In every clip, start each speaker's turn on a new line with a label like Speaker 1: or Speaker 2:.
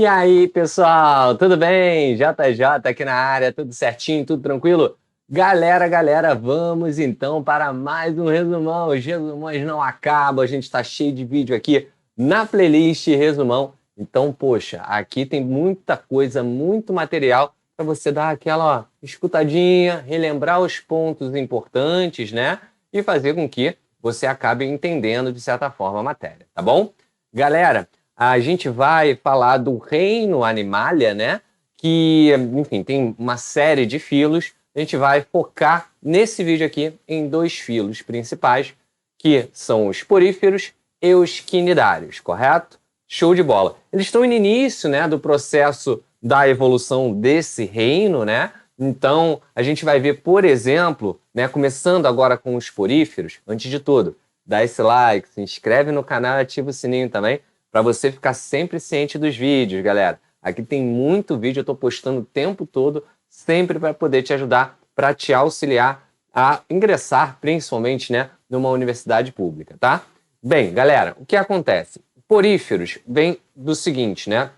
Speaker 1: E aí, pessoal, tudo bem? JJ aqui na área, tudo certinho, tudo tranquilo? Galera, vamos então para mais um resumão. Os resumões não acabam, a gente está cheio de vídeo aqui na playlist resumão. Então, poxa, aqui tem muita coisa, muito material para você dar aquela escutadinha, relembrar os pontos importantes, né? E fazer com que você acabe entendendo, de certa forma, a matéria, tá bom? Galera, a gente vai falar do reino Animalia, né? Que, enfim, tem uma série de filos. A gente vai focar nesse vídeo aqui em dois filos principais, que são os poríferos e os quinidários, correto? Show de bola. Eles estão no início, né, do processo da evolução desse reino, né? Então, a gente vai ver, por exemplo, né, começando agora com os poríferos, antes de tudo, dá esse like, se inscreve no canal e ativa o sininho também, para você ficar sempre ciente dos vídeos, galera. Aqui tem muito vídeo, eu estou postando o tempo todo, sempre para poder te ajudar, para te auxiliar a ingressar, principalmente, né, numa universidade pública, tá? Bem, galera, o que acontece? Poríferos vem do seguinte, né?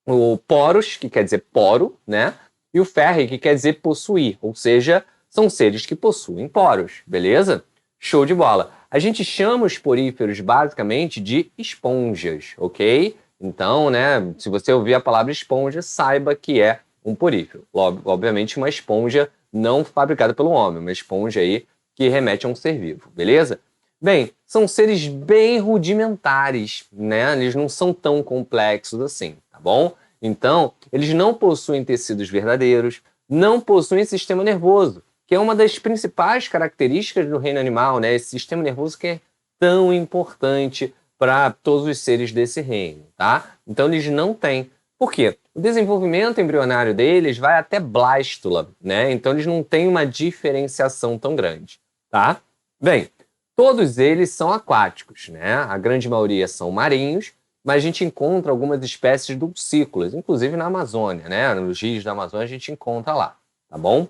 Speaker 1: O poros, que quer dizer poro, né? E o ferre, que quer dizer possuir, ou seja, são seres que possuem poros, beleza? Show de bola. A gente chama os poríferos basicamente de esponjas, ok? Então, né, se você ouvir a palavra esponja, saiba que é um porífero. Obviamente uma esponja não fabricada pelo homem, uma esponja aí que remete a um ser vivo, beleza? Bem, são seres bem rudimentares, né? Eles não são tão complexos assim, tá bom? Então, eles não possuem tecidos verdadeiros, não possuem sistema nervoso, que é uma das principais características do reino animal, né? Esse sistema nervoso que é tão importante para todos os seres desse reino, tá? Então eles não têm. Por quê? O desenvolvimento embrionário deles vai até blástula, né? Então eles não têm uma diferenciação tão grande, tá? Bem, todos eles são aquáticos, né? A grande maioria são marinhos, mas a gente encontra algumas espécies dulcícolas, inclusive na Amazônia, né? Nos rios da Amazônia a gente encontra lá, tá bom?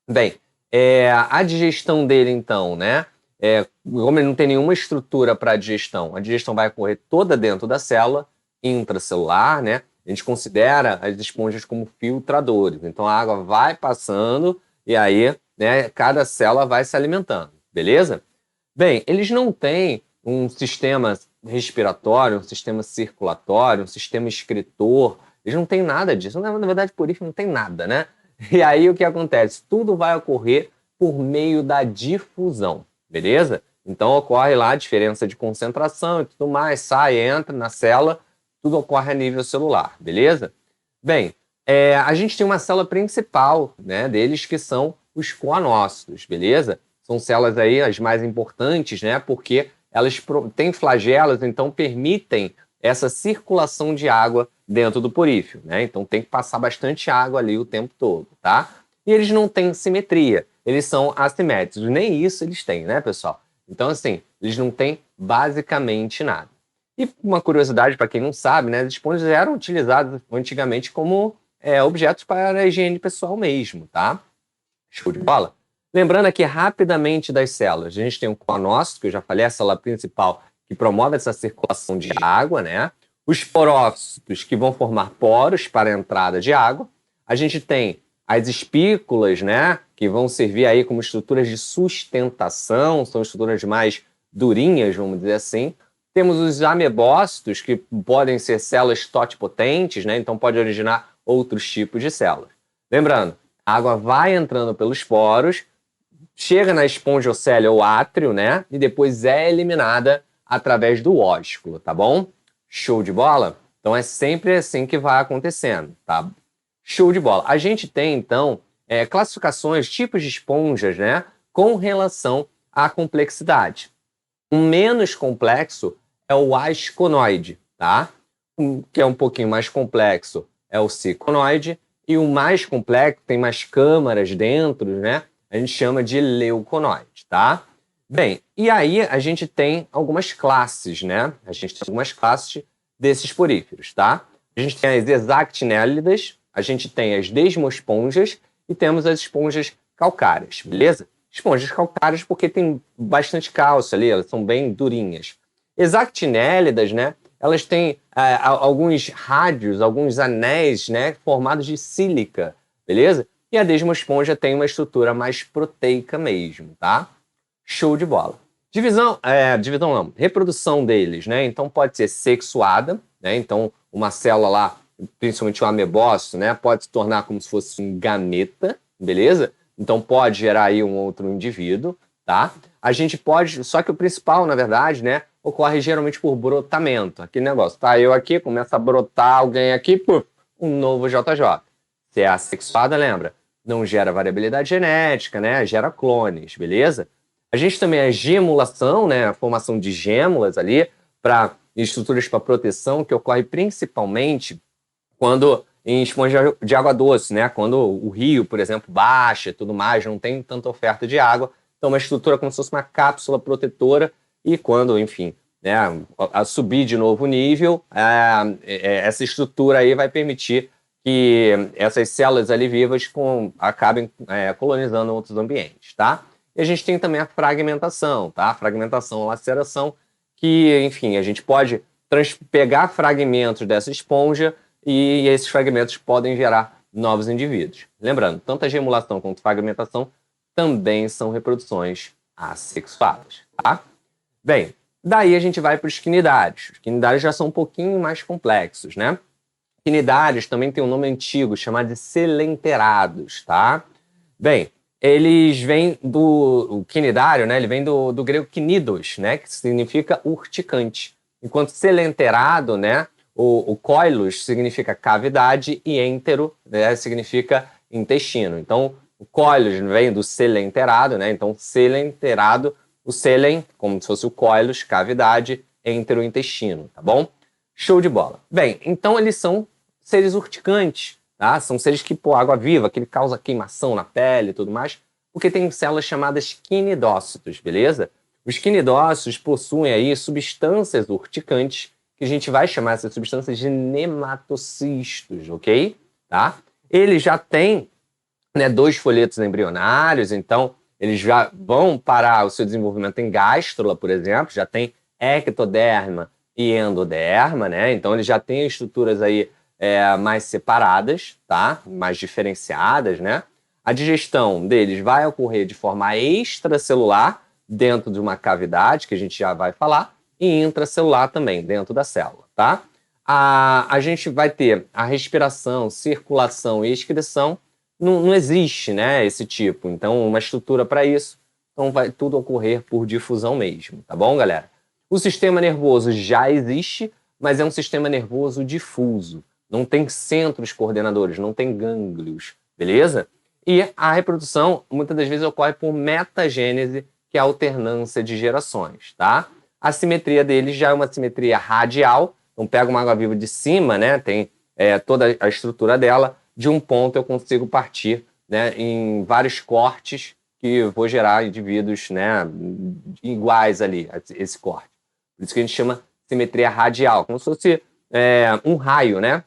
Speaker 1: Bem, a digestão dele, então, né? Como ele não tem nenhuma estrutura para a digestão vai ocorrer toda dentro da célula intracelular, né? A gente considera as esponjas como filtradores. Então, a água vai passando e aí, né, cada célula vai se alimentando, beleza? Bem, eles não têm um sistema respiratório, um sistema circulatório, um sistema excretor. Eles não têm nada disso. Na verdade, por isso não tem nada, né? E aí o que acontece? Tudo vai ocorrer por meio da difusão, beleza? Então ocorre lá a diferença de concentração e tudo mais, sai, entra na célula, tudo ocorre a nível celular, beleza? Bem, a gente tem uma célula principal, né, deles que são os coanócitos, beleza? São células aí as mais importantes, né, porque elas têm flagelos, então permitem essa circulação de água dentro do porífero, né? Então tem que passar bastante água ali o tempo todo, tá? E eles não têm simetria, eles são assimétricos, nem isso eles têm, né, pessoal? Então, assim, eles não têm basicamente nada. E uma curiosidade para quem não sabe, né, as esponjas eram utilizadas antigamente como objetos para a higiene pessoal mesmo, tá? Show de bola? Lembrando aqui rapidamente das células, a gente tem o coanócito, que eu já falei, a célula principal que promove essa circulação de água, né? Os porócitos, que vão formar poros para a entrada de água. A gente tem as espículas, né? Que vão servir aí como estruturas de sustentação, são estruturas mais durinhas, vamos dizer assim. Temos os amebócitos, que podem ser células totipotentes, né? Então pode originar outros tipos de células. Lembrando, a água vai entrando pelos poros, chega na espongiocélia ou átrio, né? E depois é eliminada através do ósculo, tá bom? Show de bola? Então é sempre assim que vai acontecendo, tá? Show de bola. A gente tem, então, classificações, tipos de esponjas, né? Com relação à complexidade. O menos complexo é o asconoide, tá? O que é um pouquinho mais complexo é o ciconoide. E o mais complexo, tem mais câmaras dentro, né? A gente chama de leuconoide, tá? Bem, e aí a gente tem algumas classes, né? A gente tem algumas classes desses poríferos, tá? A gente tem as exactinélidas, a gente tem as desmosponjas e temos as esponjas calcárias, beleza? Esponjas calcárias porque tem bastante cálcio ali, elas são bem durinhas. Exactinélidas, né? elas têm alguns rádios, alguns anéis, né, formados de sílica, beleza? E a desmosponja tem uma estrutura mais proteica mesmo, tá? Show de bola. Divisão não, reprodução deles, né? Então pode ser sexuada, né? Então uma célula lá, principalmente o amebócito, né? Pode se tornar como se fosse um gameta, beleza? Então pode gerar aí um outro indivíduo, tá? A gente pode, só que o principal, na verdade, né? Ocorre geralmente por brotamento. Aquele negócio, tá? Eu aqui, começa a brotar alguém aqui, puf, um novo JJ. Se é assexuada, lembra? Não gera variabilidade genética, né? Gera clones, beleza? A gente também a gemulação, né? A formação de gêmulas ali para estruturas para proteção, que ocorre principalmente quando em esponja de água doce, né? Quando o rio, por exemplo, baixa e tudo mais, não tem tanta oferta de água. Então, uma estrutura como se fosse uma cápsula protetora e quando, enfim, né, a subir de novo o nível, essa estrutura aí vai permitir que essas células ali vivas acabem colonizando outros ambientes, tá? E a gente tem também a fragmentação, tá? A fragmentação, a laceração, que, enfim, a gente pode pegar fragmentos dessa esponja e esses fragmentos podem gerar novos indivíduos. Lembrando, tanto a gemulação quanto a fragmentação também são reproduções assexuadas, tá? Bem, daí a gente vai para os quinidários. Os quinidários já são um pouquinho mais complexos, né? Quinidários também tem um nome antigo chamado de selenterados, tá? Bem, eles vêm o quinidário, né? Ele vem do grego quinidos, né? Que significa urticante. Enquanto selenterado, né? O coilos significa cavidade e entero, né, significa intestino. Então, o coilos vem do selenterado, né? Então, selenterado, o selen, como se fosse o coilos, cavidade, entero, intestino, tá bom? Show de bola. Bem, então eles são seres urticantes, tá? São seres que, água viva, que ele causa queimação na pele e tudo mais, porque tem células chamadas quinidócitos, beleza? Os quinidócitos possuem aí substâncias urticantes que a gente vai chamar essas substâncias de nematocistos, ok? Tá? Eles já têm, né, 2 folhetos embrionários, então eles já vão para o seu desenvolvimento em gástrula, por exemplo, já tem ectoderma e endoderma, né? Então eles já têm estruturas aí mais separadas, tá? Mais diferenciadas, né? A digestão deles vai ocorrer de forma extracelular, dentro de uma cavidade, que a gente já vai falar, e intracelular também, dentro da célula, tá? A gente vai ter a respiração, circulação e excreção, não existe, né, esse tipo. Então, uma estrutura para isso, então vai tudo ocorrer por difusão mesmo, tá bom, galera? O sistema nervoso já existe, mas é um sistema nervoso difuso. Não tem centros coordenadores, não tem gânglios, beleza? E a reprodução, muitas das vezes, ocorre por metagênese, que é a alternância de gerações, tá? A simetria deles já é uma simetria radial, então pega uma água-viva de cima, né? Tem toda a estrutura dela, de um ponto eu consigo partir, né, em vários cortes que vou gerar indivíduos, né, iguais ali, esse corte. Por isso que a gente chama simetria radial, como se fosse um raio, né?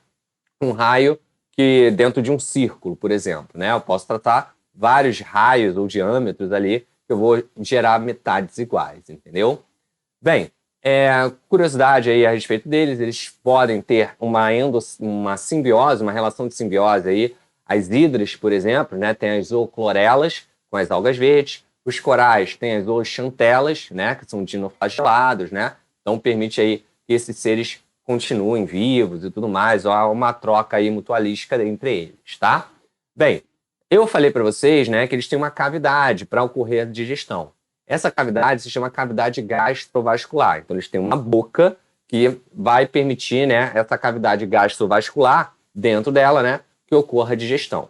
Speaker 1: Um raio que dentro de um círculo, por exemplo, né? Eu posso tratar vários raios ou diâmetros ali que eu vou gerar metades iguais, entendeu? Bem, curiosidade aí a respeito deles, eles podem ter uma simbiose, uma relação de simbiose aí. As hidras, por exemplo, né, tem as zooclorelas com as algas verdes, os corais têm as zooxantelas, né, que são dinoflagelados, né, então permite aí que esses seres continuem vivos e tudo mais, ou há uma troca aí mutualística entre eles, tá? Bem, eu falei para vocês, né, que eles têm uma cavidade para ocorrer a digestão. Essa cavidade se chama cavidade gastrovascular. Então, eles têm uma boca que vai permitir, né, essa cavidade gastrovascular dentro dela, né, que ocorra a digestão.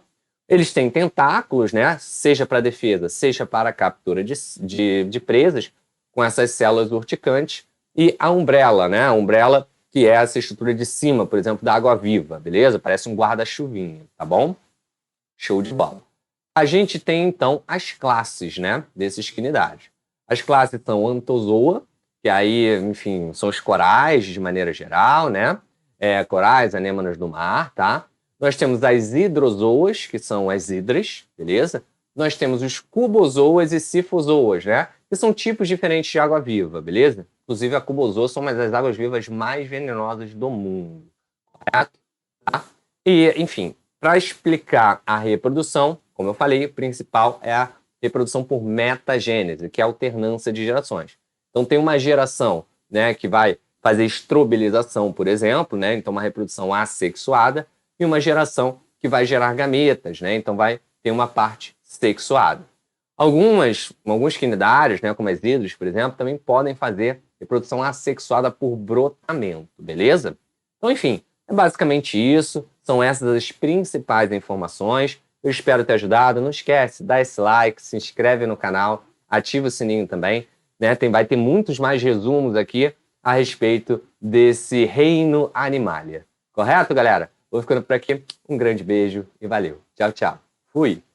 Speaker 1: Eles têm tentáculos, né, seja para defesa, seja para a captura de presas, com essas células urticantes, e a umbrella, né, a umbrella que é essa estrutura de cima, por exemplo, da água-viva, beleza? Parece um guarda-chuvinha, tá bom? Show de bola. A gente tem, então, as classes, né, desses quinidários. As classes são Anthozoa, que aí, enfim, são os corais, de maneira geral, né? Corais, anêmonas do mar, tá? Nós temos as hidrozoas, que são as hidras, beleza? Nós temos os cubozoas e sifozoas, né? que são tipos diferentes de água-viva, beleza? Inclusive, a cubozoa são uma das águas-vivas mais venenosas do mundo, correto? Tá? E, enfim, para explicar a reprodução, como eu falei, o principal é a reprodução por metagênese, que é a alternância de gerações. Então, tem uma geração, né, que vai fazer estrobilização, por exemplo, né, então uma reprodução assexuada, e uma geração que vai gerar gametas, né, então vai ter uma parte sexuada. Alguns quinidários, né, como as hidras, por exemplo, também podem fazer reprodução assexuada por brotamento, beleza? Então, enfim, é basicamente isso. São essas as principais informações. Eu espero ter ajudado. Não esquece, dá esse like, se inscreve no canal, ativa o sininho também, né? Vai ter muitos mais resumos aqui a respeito desse reino animalia. Correto, galera? Vou ficando por aqui. Um grande beijo e valeu. Tchau, tchau. Fui!